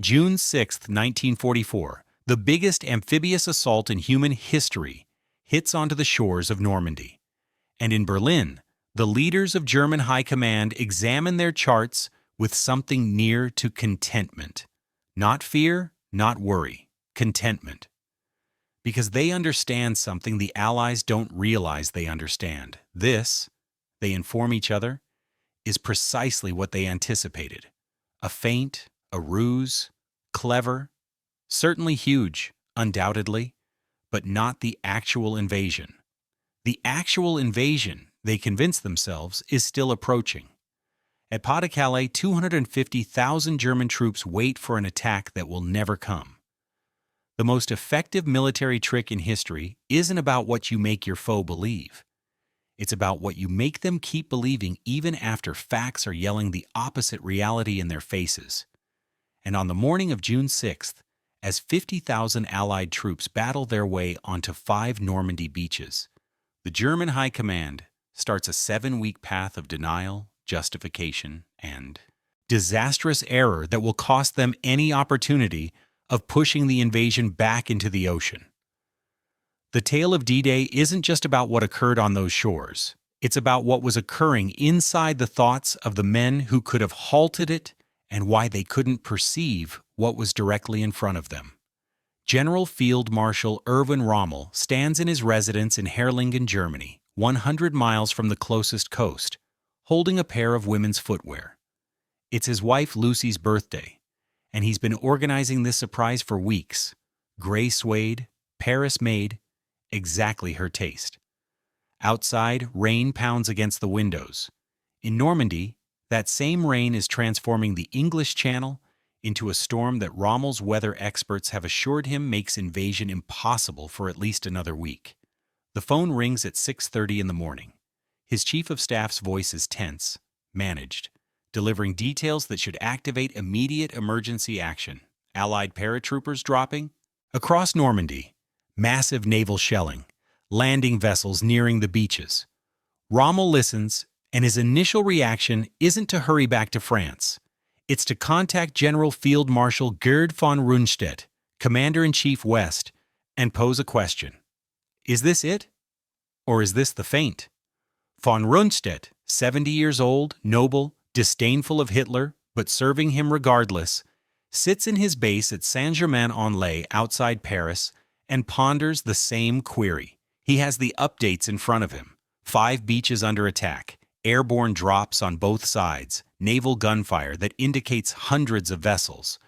June 6, 1944, the biggest amphibious assault in human history hits onto the shores of Normandy. And in Berlin, the leaders of German High Command examine their charts with something near to contentment. Not fear, not worry, contentment. Because they understand something the Allies don't realize they understand. This, they inform each other, is precisely what they anticipated. A feint, a ruse, clever, certainly huge, undoubtedly, but not the actual invasion. The actual invasion, they convince themselves, is still approaching. At Pas-de-Calais, 250,000 German troops wait for an attack that will never come. The most effective military trick in history isn't about what you make your foe believe. It's about what you make them keep believing even after facts are yelling the opposite reality in their faces. And on the morning of June 6th, as 50,000 Allied troops battle their way onto 5 Normandy beaches, the German High Command starts a 7-week path of denial, justification, and disastrous error that will cost them any opportunity of pushing the invasion back into the ocean. The tale of D-Day isn't just about what occurred on those shores. It's about what was occurring inside the thoughts of the men who could have halted it and why they couldn't perceive what was directly in front of them. General Field Marshal Erwin Rommel stands in his residence in Herrlingen, Germany, 100 miles from the closest coast, holding a pair of women's footwear. It's his wife Lucy's birthday, and he's been organizing this surprise for weeks. Gray suede, Paris-made, exactly her taste. Outside, rain pounds against the windows. In Normandy, that same rain is transforming the English Channel into a storm that Rommel's weather experts have assured him makes invasion impossible for at least another week. The phone rings at 6:30 in the morning. His chief of staff's voice is tense, managed, delivering details that should activate immediate emergency action. Allied paratroopers dropping across Normandy, massive naval shelling, landing vessels nearing the beaches. Rommel listens, and his initial reaction isn't to hurry back to France. It's to contact General Field Marshal Gerd von Rundstedt, Commander-in-Chief West, and pose a question. Is this it? Or is this the feint? Von Rundstedt, 70 years old, noble, disdainful of Hitler, but serving him regardless, sits in his base at Saint-Germain-en-Laye outside Paris and ponders the same query. He has the updates in front of him. 5 beaches under attack, airborne drops on both sides, naval gunfire that indicates hundreds of vessels.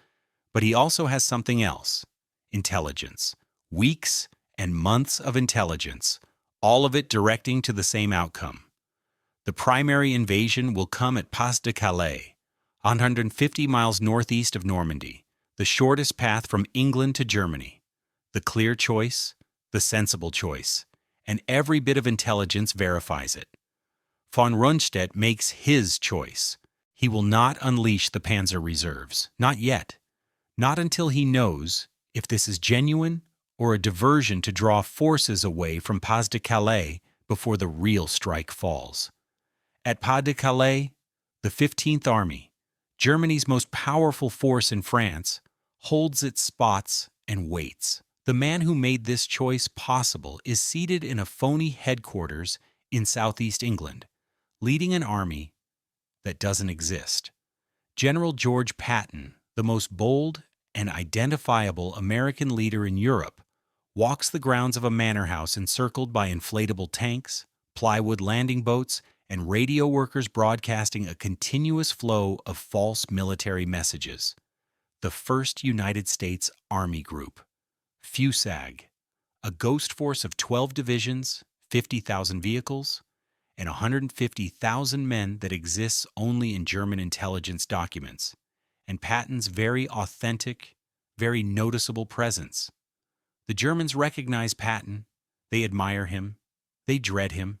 But he also has something else. Intelligence. Weeks and months of intelligence, all of it directing to the same outcome. The primary invasion will come at Pas-de-Calais, 150 miles northeast of Normandy, the shortest path from England to Germany. The clear choice, the sensible choice, and every bit of intelligence verifies it. Von Rundstedt makes his choice. He will not unleash the Panzer reserves, not yet, not until he knows if this is genuine or a diversion to draw forces away from Pas-de-Calais before the real strike falls. At Pas-de-Calais, the 15th Army, Germany's most powerful force in France, holds its spots and waits. The man who made this choice possible is seated in a phony headquarters in southeast England, leading an army that doesn't exist. General George Patton, the most bold and identifiable American leader in Europe, walks the grounds of a manor house encircled by inflatable tanks, plywood landing boats, and radio workers broadcasting a continuous flow of false military messages. The 1st United States Army Group, FUSAG, a ghost force of 12 divisions, 50,000 vehicles, and 150,000 men that exists only in German intelligence documents, and Patton's very authentic, very noticeable presence. The Germans recognize Patton, they admire him, they dread him,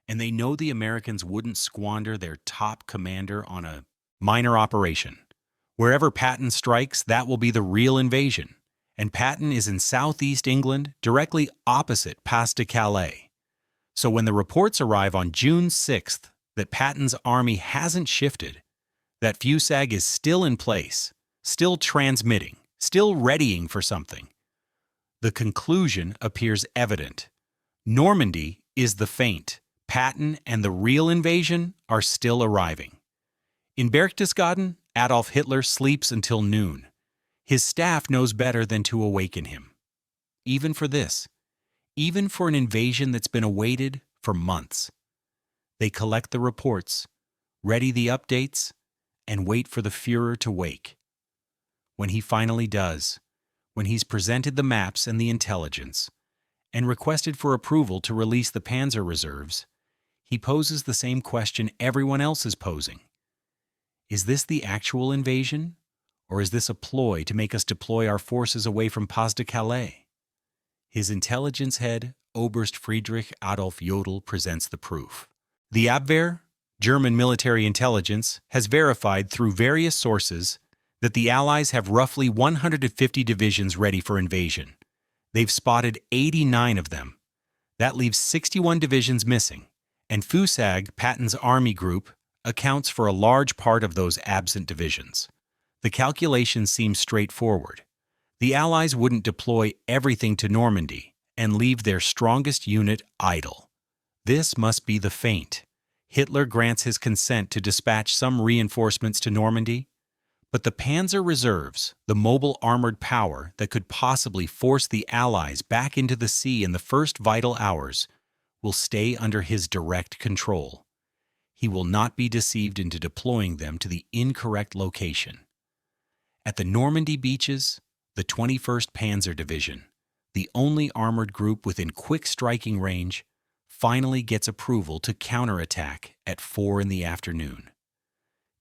and they know the Americans wouldn't squander their top commander on a minor operation. Wherever Patton strikes, that will be the real invasion, and Patton is in southeast England, directly opposite Pas-de-Calais. So when the reports arrive on June 6th that Patton's army hasn't shifted, that FUSAG is still in place, still transmitting, still readying for something. The conclusion appears evident. Normandy is the feint. Patton and the real invasion are still arriving. In Berchtesgaden, Adolf Hitler sleeps until noon. His staff knows better than to awaken him. Even for this, even for an invasion that's been awaited for months. They collect the reports, ready the updates, and wait for the Führer to wake. When he finally does, when he's presented the maps and the intelligence, and requested for approval to release the Panzer reserves, he poses the same question everyone else is posing. Is this the actual invasion, or is this a ploy to make us deploy our forces away from Pas-de-Calais? His intelligence head, Oberst Friedrich Adolf Jodl, presents the proof. The Abwehr, German military intelligence, has verified through various sources that the Allies have roughly 150 divisions ready for invasion. They've spotted 89 of them. That leaves 61 divisions missing, and Fusag, Patton's army group, accounts for a large part of those absent divisions. The calculation seems straightforward. The Allies wouldn't deploy everything to Normandy and leave their strongest unit idle. This must be the feint. Hitler grants his consent to dispatch some reinforcements to Normandy, but the Panzer reserves, the mobile armored power that could possibly force the Allies back into the sea in the first vital hours, will stay under his direct control. He will not be deceived into deploying them to the incorrect location. At the Normandy beaches, the 21st Panzer Division, the only armored group within quick striking range, finally gets approval to counterattack at 4 in the afternoon.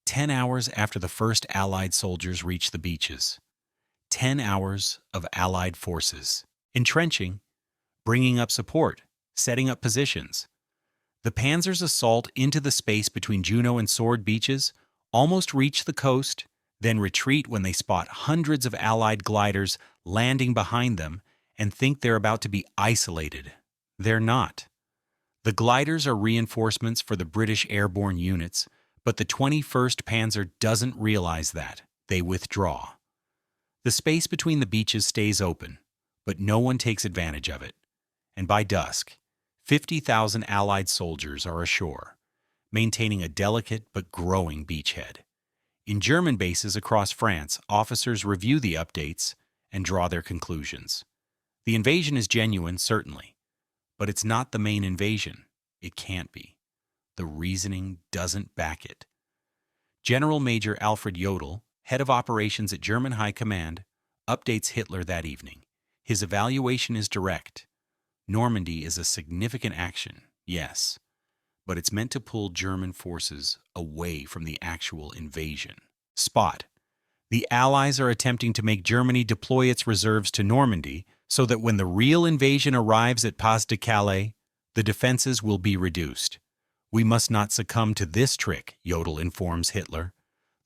10 hours after the first Allied soldiers reach the beaches. 10 hours of Allied forces, entrenching, bringing up support, setting up positions. The Panzer's assault into the space between Juno and Sword beaches almost reach the coast, then retreat when they spot hundreds of Allied gliders landing behind them and think they're about to be isolated. They're not. The gliders are reinforcements for the British airborne units, but the 21st Panzer doesn't realize that. They withdraw. The space between the beaches stays open, but no one takes advantage of it. And by dusk, 50,000 Allied soldiers are ashore, maintaining a delicate but growing beachhead. In German bases across France, officers review the updates and draw their conclusions. The invasion is genuine, certainly, but it's not the main invasion. It can't be. The reasoning doesn't back it. General Major Alfred Jodl, head of operations at German High Command, updates Hitler that evening. His evaluation is direct. Normandy is a significant action, yes, but it's meant to pull German forces away from the actual invasion. Spot. The Allies are attempting to make Germany deploy its reserves to Normandy so that when the real invasion arrives at Pas-de-Calais, the defenses will be reduced. We must not succumb to this trick, Jodl informs Hitler.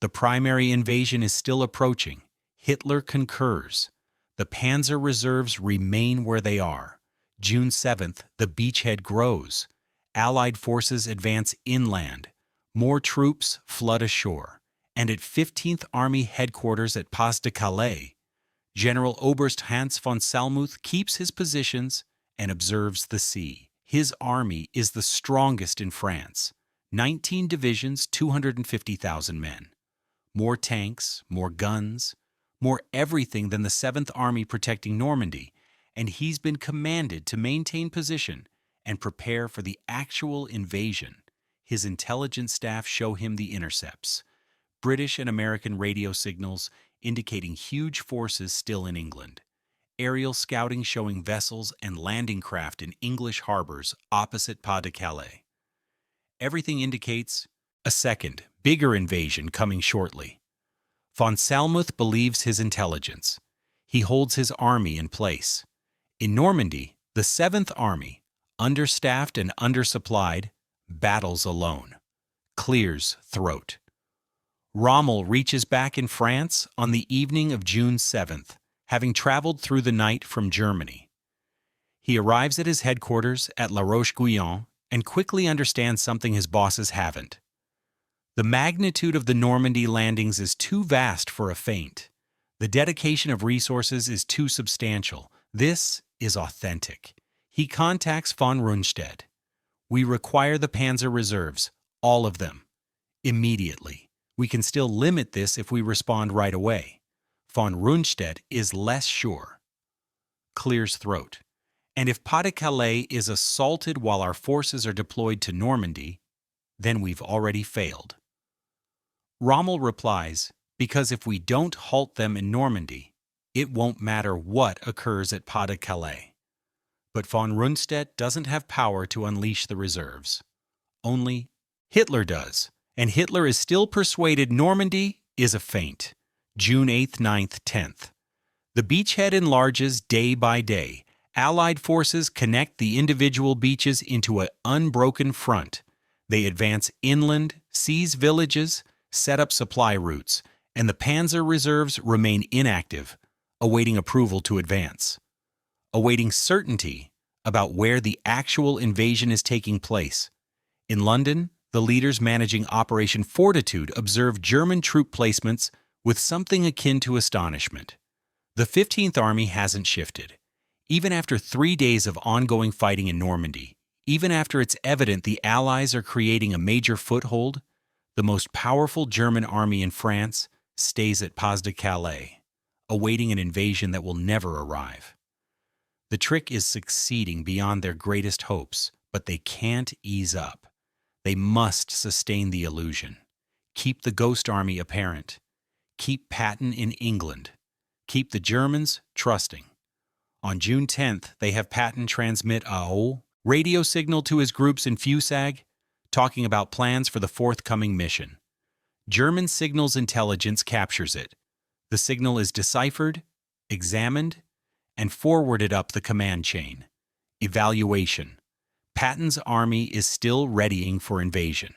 The primary invasion is still approaching. Hitler concurs. The Panzer reserves remain where they are. June 7th, the beachhead grows. Allied forces advance inland. More troops flood ashore. And at 15th Army headquarters at Pas-de-Calais, General Oberst Hans von Salmuth keeps his positions and observes the sea. His army is the strongest in France. 19 divisions, 250,000 men. More tanks, more guns, more everything than the 7th Army protecting Normandy, and he's been commanded to maintain position and prepare for the actual invasion. His intelligence staff show him the intercepts. British and American radio signals indicating huge forces still in England. Aerial scouting showing vessels and landing craft in English harbors opposite Pas-de-Calais. Everything indicates a second, bigger invasion coming shortly. Von Salmuth believes his intelligence. He holds his army in place. In Normandy, the 7th Army, understaffed and undersupplied, battles alone. Clears throat. Rommel reaches back in France on the evening of June 7th, having traveled through the night from Germany. He arrives at his headquarters at La Roche-Guyon and quickly understands something his bosses haven't. The magnitude of the Normandy landings is too vast for a feint. The dedication of resources is too substantial. This is authentic. He contacts von Rundstedt. We require the panzer reserves, all of them, immediately. We can still limit this if we respond right away. Von Rundstedt is less sure. Clears throat. And if Pas-de-Calais is assaulted while our forces are deployed to Normandy, then we've already failed. Rommel replies, because if we don't halt them in Normandy, it won't matter what occurs at Pas-de-Calais. But von Rundstedt doesn't have power to unleash the reserves. Only Hitler does, and Hitler is still persuaded Normandy is a feint. June 8th, 9th, 10th. The beachhead enlarges day by day. Allied forces connect the individual beaches into an unbroken front. They advance inland, seize villages, set up supply routes, and the panzer reserves remain inactive, awaiting approval to advance. Awaiting certainty about where the actual invasion is taking place. In London, the leaders managing Operation Fortitude observed German troop placements with something akin to astonishment. The 15th Army hasn't shifted. Even after 3 days of ongoing fighting in Normandy, even after it's evident the Allies are creating a major foothold, the most powerful German army in France stays at Pas-de-Calais, awaiting an invasion that will never arrive. The trick is succeeding beyond their greatest hopes, but they can't ease up. They must sustain the illusion. Keep the ghost army apparent. Keep Patton in England. Keep the Germans trusting. On June 10th, they have Patton transmit a radio signal to his groups in Fusag, talking about plans for the forthcoming mission. German signals intelligence captures it. The signal is deciphered, examined, and forwarded up the command chain. Evaluation. Patton's army is still readying for invasion.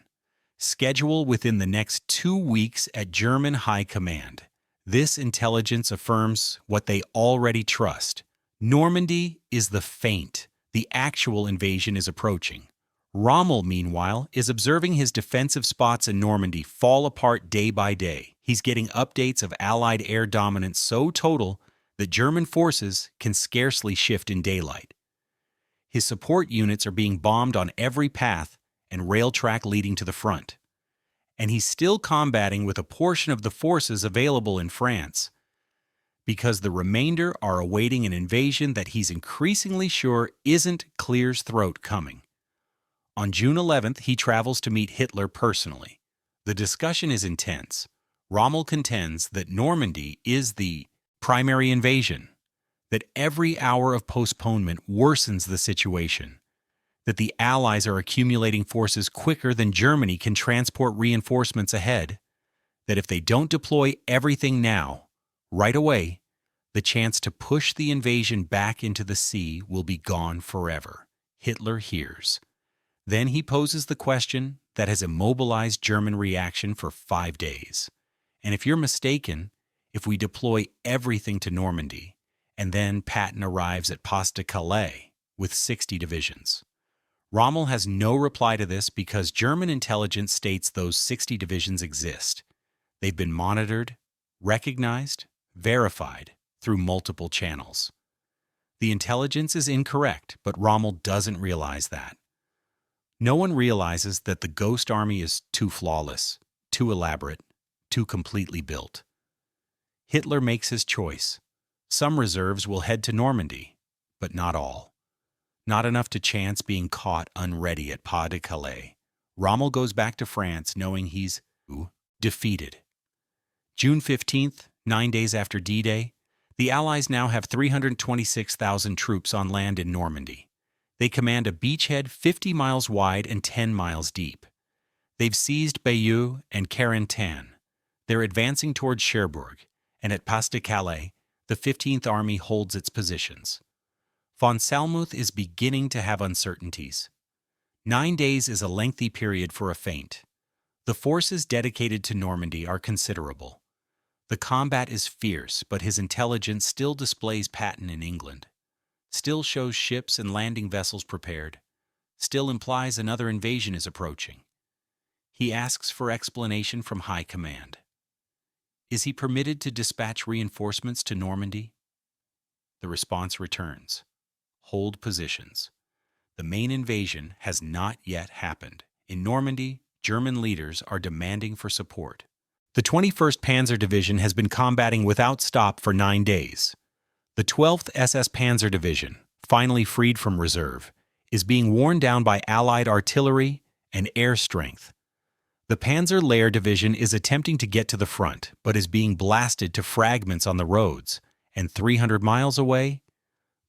Schedule within the next 2 weeks at German High Command. This intelligence affirms what they already trust. Normandy is the feint. The actual invasion is approaching. Rommel, meanwhile, is observing his defensive spots in Normandy fall apart day by day. He's getting updates of Allied air dominance so total that German forces can scarcely shift in daylight. His support units are being bombed on every path and rail track leading to the front. And he's still combating with a portion of the forces available in France, because the remainder are awaiting an invasion that he's increasingly sure isn't Clear's throat coming. On June 11th, he travels to meet Hitler personally. The discussion is intense. Rommel contends that Normandy is the primary invasion, that every hour of postponement worsens the situation, that the Allies are accumulating forces quicker than Germany can transport reinforcements ahead, that if they don't deploy everything now, right away, the chance to push the invasion back into the sea will be gone forever. Hitler hears. Then he poses the question that has immobilized German reaction for 5 days. And if you're mistaken, if we deploy everything to Normandy, and then Patton arrives at Pas-de-Calais with 60 divisions. Rommel has no reply to this because German intelligence states those 60 divisions exist. They've been monitored, recognized, verified through multiple channels. The intelligence is incorrect, but Rommel doesn't realize that. No one realizes that the Ghost Army is too flawless, too elaborate, too completely built. Hitler makes his choice. Some reserves will head to Normandy, but not all. Not enough to chance being caught unready at Pas-de-Calais. Rommel goes back to France knowing he's defeated. June 15th, 9 days after D-Day, the Allies now have 326,000 troops on land in Normandy. They command a beachhead 50 miles wide and 10 miles deep. They've seized Bayeux and Carentan. They're advancing towards Cherbourg, and at Pas-de-Calais, the 15th Army holds its positions. Von Salmuth is beginning to have uncertainties. 9 days is a lengthy period for a feint. The forces dedicated to Normandy are considerable. The combat is fierce, but his intelligence still displays Patton in England, still shows ships and landing vessels prepared, still implies another invasion is approaching. He asks for explanation from High Command. Is he permitted to dispatch reinforcements to Normandy? The response returns. Hold positions. The main invasion has not yet happened. In Normandy, German leaders are demanding for support. The 21st Panzer Division has been combating without stop for 9 days. The 12th SS Panzer Division, finally freed from reserve, is being worn down by Allied artillery and air strength. The Panzer Lehr Division is attempting to get to the front, but is being blasted to fragments on the roads, and 300 miles away,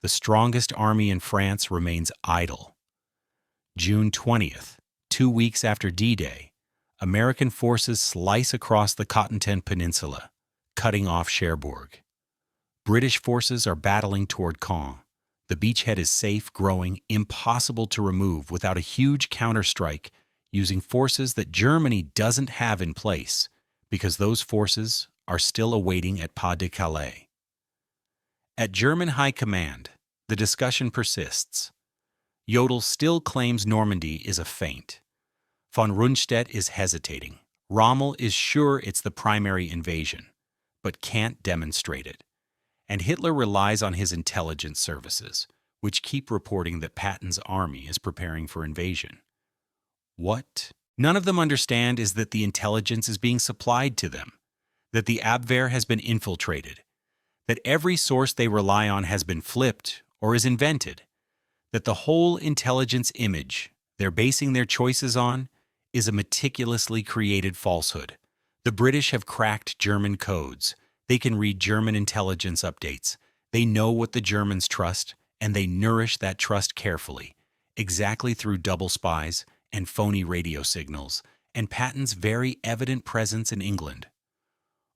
the strongest army in France remains idle. June 20th, 2 weeks after D-Day, American forces slice across the Cotentin Peninsula, cutting off Cherbourg. British forces are battling toward Caen. The beachhead is safe, growing, impossible to remove without a huge counterstrike using forces that Germany doesn't have in place, because those forces are still awaiting at Pas-de-Calais. At German High Command, the discussion persists. Jodl still claims Normandy is a feint. Von Rundstedt is hesitating. Rommel is sure it's the primary invasion, but can't demonstrate it. And Hitler relies on his intelligence services, which keep reporting that Patton's army is preparing for invasion. What none of them understand is that the intelligence is being supplied to them, that the Abwehr has been infiltrated, that every source they rely on has been flipped or is invented, that the whole intelligence image they're basing their choices on is a meticulously created falsehood. The British have cracked German codes. They can read German intelligence updates. They know what the Germans trust, and they nourish that trust carefully, exactly through double spies and phony radio signals, and Patton's very evident presence in England.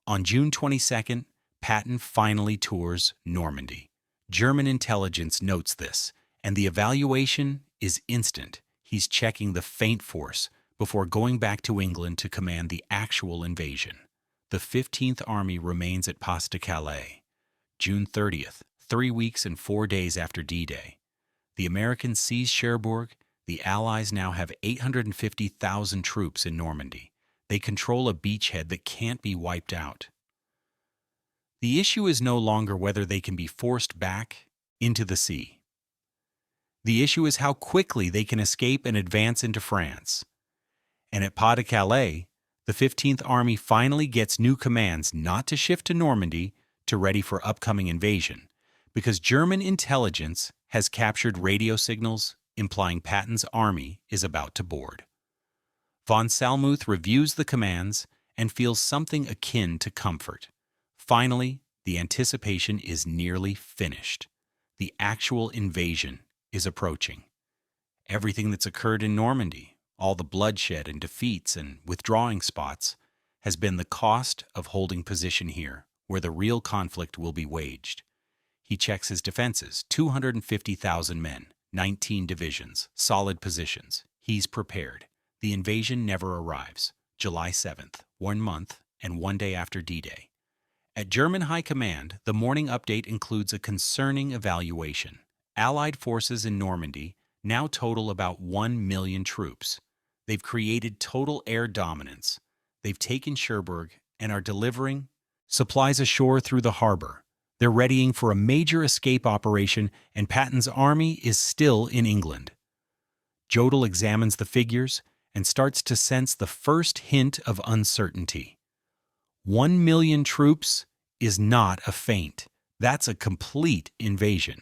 On June 22nd, Patton finally tours Normandy. German intelligence notes this, and the evaluation is instant. He's checking the feint force before going back to England to command the actual invasion. The 15th Army remains at Pas-de-Calais. June 30th, 3 weeks and 4 days after D-Day. The Americans seize Cherbourg. The Allies now have 850,000 troops in Normandy. They control a beachhead that can't be wiped out. The issue is no longer whether they can be forced back into the sea. The issue is how quickly they can escape and advance into France. And at Pas-de-Calais, the 15th Army finally gets new commands not to shift to Normandy to ready for upcoming invasion, because German intelligence has captured radio signals implying Patton's army is about to board. Von Salmuth reviews the commands and feels something akin to comfort. Finally, the anticipation is nearly finished. The actual invasion is approaching. Everything that's occurred in Normandy, all the bloodshed and defeats and withdrawing spots, has been the cost of holding position here, where the real conflict will be waged. He checks his defenses, 250,000 men, 19 divisions, solid positions. He's prepared. The invasion never arrives. July 7th, 1 month and 1 day after D-Day. At German High Command, the morning update includes a concerning evaluation. Allied forces in Normandy now total about 1 million troops. They've created total air dominance. They've taken Cherbourg and are delivering supplies ashore through the harbor. They're readying for a major escape operation, and Patton's army is still in England. Jodl examines the figures and starts to sense the first hint of uncertainty. 1 million troops is not a feint. That's a complete invasion.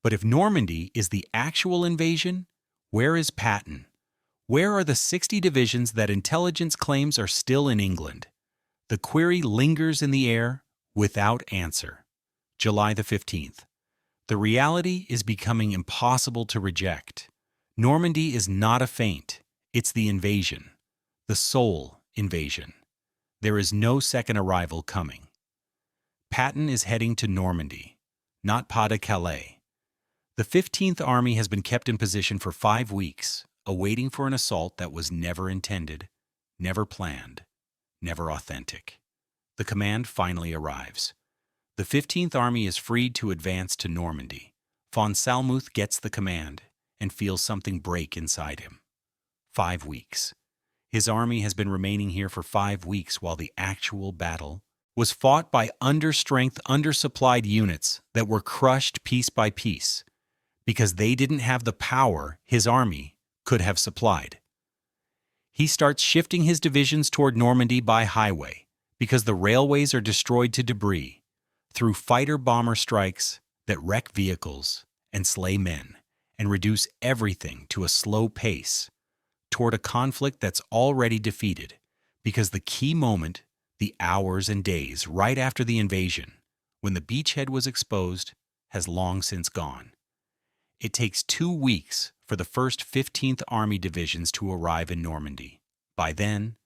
But if Normandy is the actual invasion, where is Patton? Where are the 60 divisions that intelligence claims are still in England? The query lingers in the air without answer. July the 15th. The reality is becoming impossible to reject. Normandy is not a feint. It's the invasion. The sole invasion. There is no second arrival coming. Patton is heading to Normandy, not Pas-de-Calais. The 15th Army has been kept in position for 5 weeks, awaiting for an assault that was never intended, never planned, never authentic. The command finally arrives. The 15th Army is freed to advance to Normandy. Von Salmuth gets the command and feels something break inside him. 5 weeks. His army has been remaining here for 5 weeks while the actual battle was fought by understrength, undersupplied units that were crushed piece by piece because they didn't have the power his army could have supplied. He starts shifting his divisions toward Normandy by highway because the railways are destroyed to debris through fighter-bomber strikes that wreck vehicles and slay men and reduce everything to a slow pace toward a conflict that's already defeated because the key moment, the hours and days right after the invasion, when the beachhead was exposed, has long since gone. It takes 2 weeks for the first 15th Army divisions to arrive in Normandy. By then,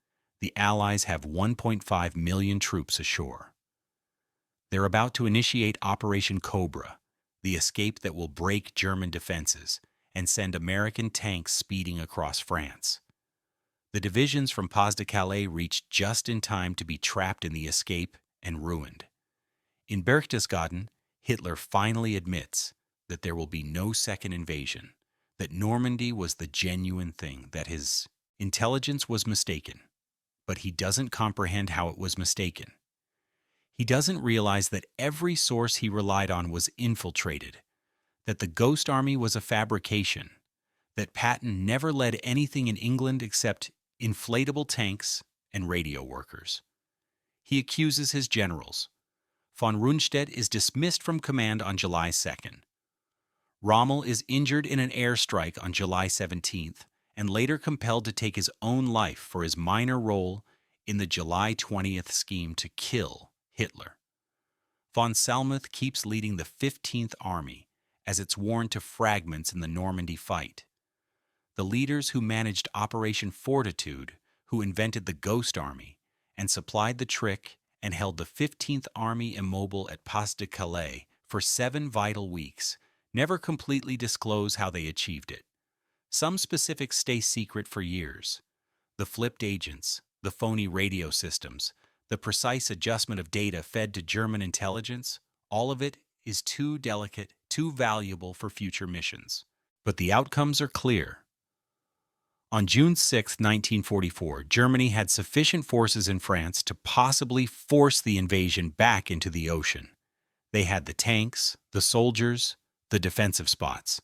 the Allies have 1.5 million troops ashore. They're about to initiate Operation Cobra, the escape that will break German defenses and send American tanks speeding across France. The divisions from Pas-de-Calais reached just in time to be trapped in the escape and ruined. In Berchtesgaden, Hitler finally admits that there will be no second invasion, that Normandy was the genuine thing, that his intelligence was mistaken. But he doesn't comprehend how it was mistaken. He doesn't realize that every source he relied on was infiltrated, that the Ghost Army was a fabrication, that Patton never led anything in England except inflatable tanks and radio workers. He accuses his generals. Von Rundstedt is dismissed from command on July 2nd. Rommel is injured in an airstrike on July 17th and later compelled to take his own life for his minor role in the July 20th scheme to kill Hitler. Von Salmuth keeps leading the 15th Army as it's worn to fragments in the Normandy fight. The leaders who managed Operation Fortitude, who invented the Ghost Army and supplied the trick and held the 15th Army immobile at Pas-de-Calais for 7 vital weeks, never completely disclose how they achieved it. Some specifics stay secret for years. The flipped agents, the phony radio systems, the precise adjustment of data fed to German intelligence, all of it is too delicate, too valuable for future missions. But the outcomes are clear. On June 6, 1944, Germany had sufficient forces in France to possibly force the invasion back into the ocean. They had the tanks, the soldiers, the defensive spots.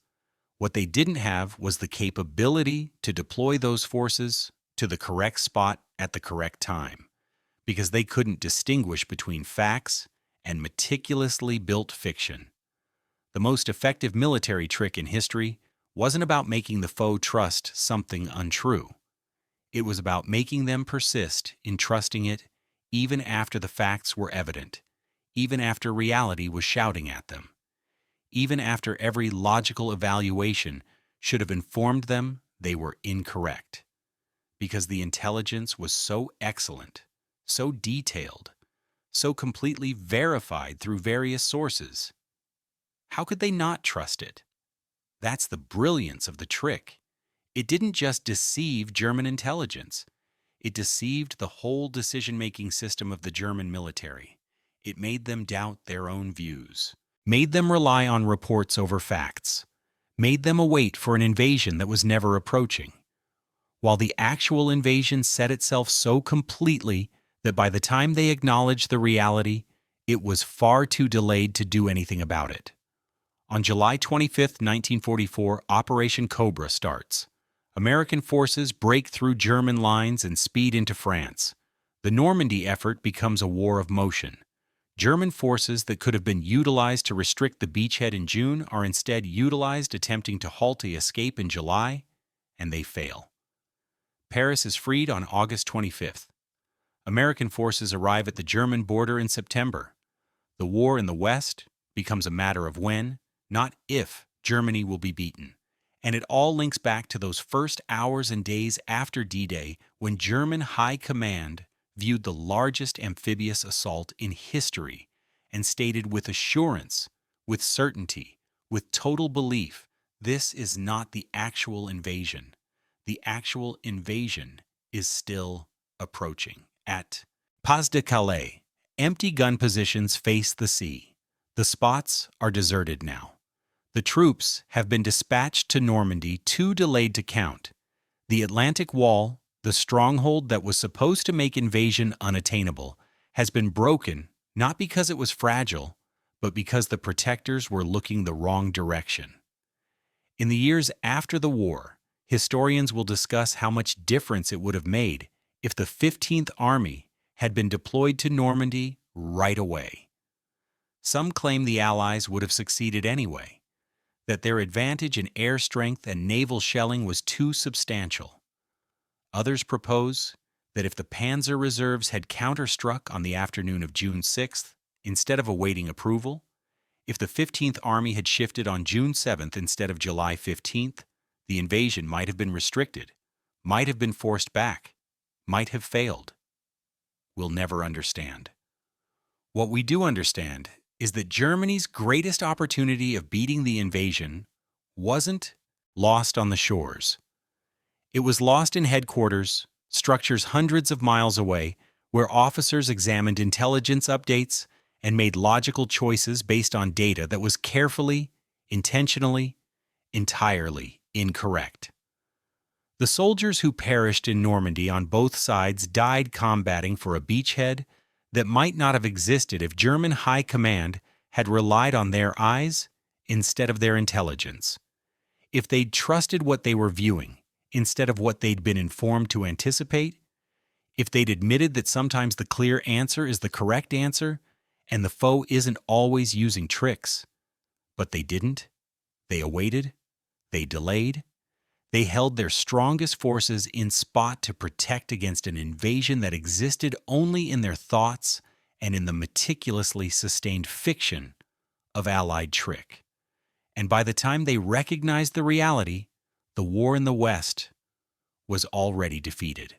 What they didn't have was the capability to deploy those forces to the correct spot at the correct time, because they couldn't distinguish between facts and meticulously built fiction. The most effective military trick in history wasn't about making the foe trust something untrue. It was about making them persist in trusting it even after the facts were evident, even after reality was shouting at them, even after every logical evaluation should have informed them they were incorrect. Because the intelligence was so excellent, so detailed, so completely verified through various sources. How could they not trust it? That's the brilliance of the trick. It didn't just deceive German intelligence. It deceived the whole decision-making system of the German military. It made them doubt their own views, made them rely on reports over facts, made them await for an invasion that was never approaching, while the actual invasion set itself so completely that by the time they acknowledged the reality, it was far too delayed to do anything about it. On July 25, 1944, Operation Cobra starts. American forces break through German lines and speed into France. The Normandy effort becomes a war of motion. German forces that could have been utilized to restrict the beachhead in June are instead utilized attempting to halt the escape in July, and they fail. Paris is freed on August 25th. American forces arrive at the German border in September. The war in the West becomes a matter of when, not if, Germany will be beaten. And it all links back to those first hours and days after D-Day when German high command viewed the largest amphibious assault in history and stated with assurance, with certainty, with total belief, this is not the actual invasion. The actual invasion is still approaching. At Pas-de-Calais, empty gun positions face the sea. The spots are deserted now. The troops have been dispatched to Normandy, too delayed to count. The Atlantic Wall, the stronghold that was supposed to make invasion unattainable, has been broken not because it was fragile, but because the protectors were looking the wrong direction. In the years after the war, historians will discuss how much difference it would have made if the 15th Army had been deployed to Normandy right away. Some claim the Allies would have succeeded anyway, that their advantage in air strength and naval shelling was too substantial. Others propose that if the Panzer reserves had counterstruck on the afternoon of June 6th, instead of awaiting approval, if the 15th Army had shifted on June 7th instead of July 15th, the invasion might have been restricted, might have been forced back, might have failed. We'll never understand. What we do understand is that Germany's greatest opportunity of beating the invasion wasn't lost on the shores. It was lost in headquarters, structures hundreds of miles away, where officers examined intelligence updates and made logical choices based on data that was carefully, intentionally, entirely incorrect. The soldiers who perished in Normandy on both sides died combating for a beachhead that might not have existed if German high command had relied on their eyes instead of their intelligence. If they'd trusted what they were viewing instead of what they'd been informed to anticipate, if they'd admitted that sometimes the clear answer is the correct answer and the foe isn't always using tricks. But they didn't. They awaited. They delayed. They held their strongest forces in spot to protect against an invasion that existed only in their thoughts and in the meticulously sustained fiction of Allied trick. And by the time they recognized the reality, the war in the West was already defeated.